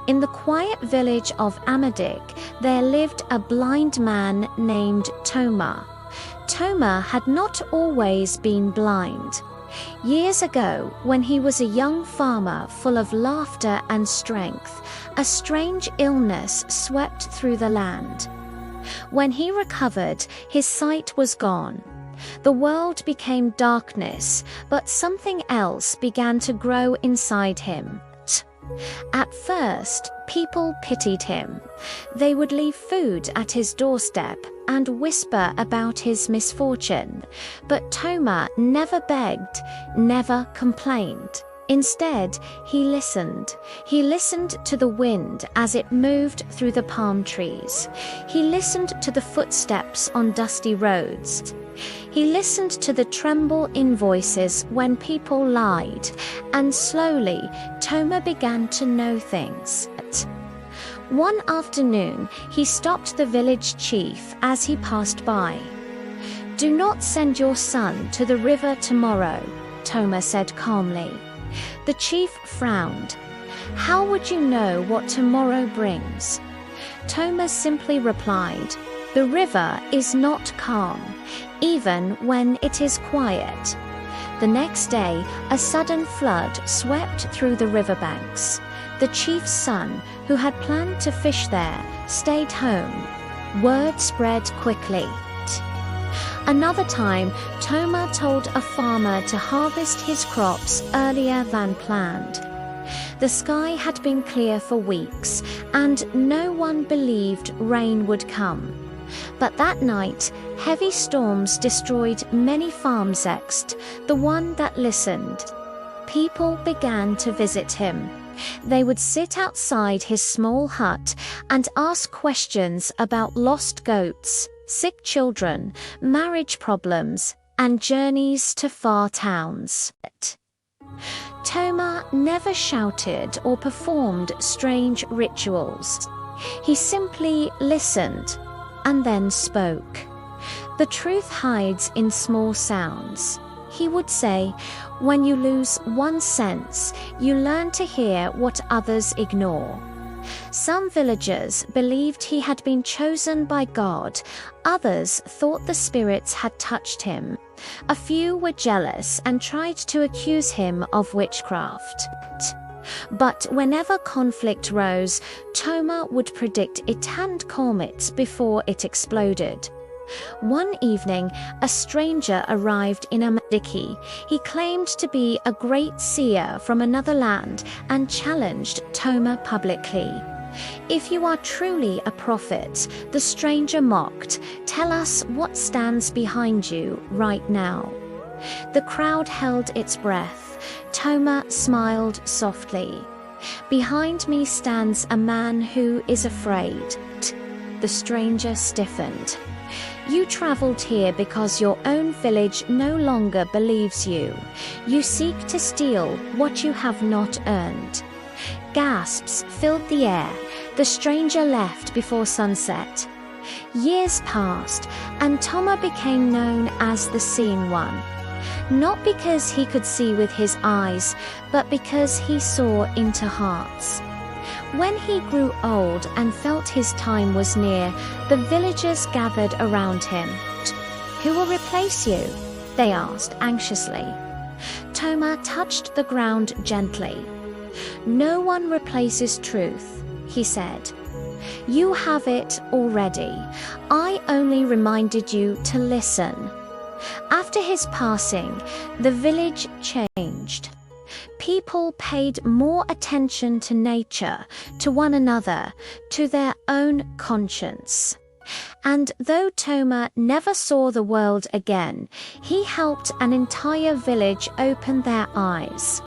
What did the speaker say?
In the quiet village of Amadik, there lived a blind man named Toma. Toma had not always been blind. Years ago, when he was a young farmer full of laughter and strength, a strange illness swept through the land. When he recovered, his sight was gone. The world became darkness, but something else began to grow inside him. At first, people pitied him. They would leave food at his doorstep and whisper about his misfortune. But Toma never begged, never complained. Instead, he listened. He listened to the wind as it moved through the palm trees. He listened to the footsteps on dusty roads. He listened to the tremble in voices when people lied, and slowly Toma began to know things. One afternoon, he stopped the village chief as he passed by. "Do not send your son to the river tomorrow," Toma said calmly. The chief frowned. "How would you know what tomorrow brings?" Toma simply replied, "The river is not calm, even when it is quiet." The next day, a sudden flood swept through the riverbanks. The chief's son, who had planned to fish there, stayed home. Word spread quickly. Another time, Toma told a farmer to harvest his crops earlier than planned. The sky had been clear for weeks, and no one believed rain would come. But that night, heavy storms destroyed many farms except the one that listened. People began to visit him. They would sit outside his small hut and ask questions about lost goats, sick children, marriage problems, and journeys to far towns. Toma never shouted or performed strange rituals. He simply listened and then spoke. The truth hides in small sounds. He would say, "When you lose one sense, you learn to hear what others ignore." Some villagers believed he had been chosen by God. Others thought the spirits had touched him. A few were jealous and tried to accuse him of witchcraft. But whenever conflict rose, Toma would predict it and calm it before it exploded. One evening, a stranger arrived in Amadiki. He claimed to be a great seer from another land and challenged Toma publicly. "If you are truly a prophet," the stranger mocked, "tell us what stands behind you right now." The crowd held its breath. Toma smiled softly. "Behind me stands a man who is afraid." The stranger stiffened. "You traveled here because your own village no longer believes you. You seek to steal what you have not earned." Gasps filled the air. The stranger left before sunset. Years passed, and Toma became known as the Seeing One. Not because he could see with his eyes, but because he saw into hearts. When he grew old and felt his time was near, the villagers gathered around him. "Who will replace you?" they asked anxiously. Toma touched the ground gently. "No one replaces truth," he said. "You have it already. I only reminded you to listen." After his passing, the village changed. People paid more attention to nature, to one another, to their own conscience. And though Toma never saw the world again, he helped an entire village open their eyes.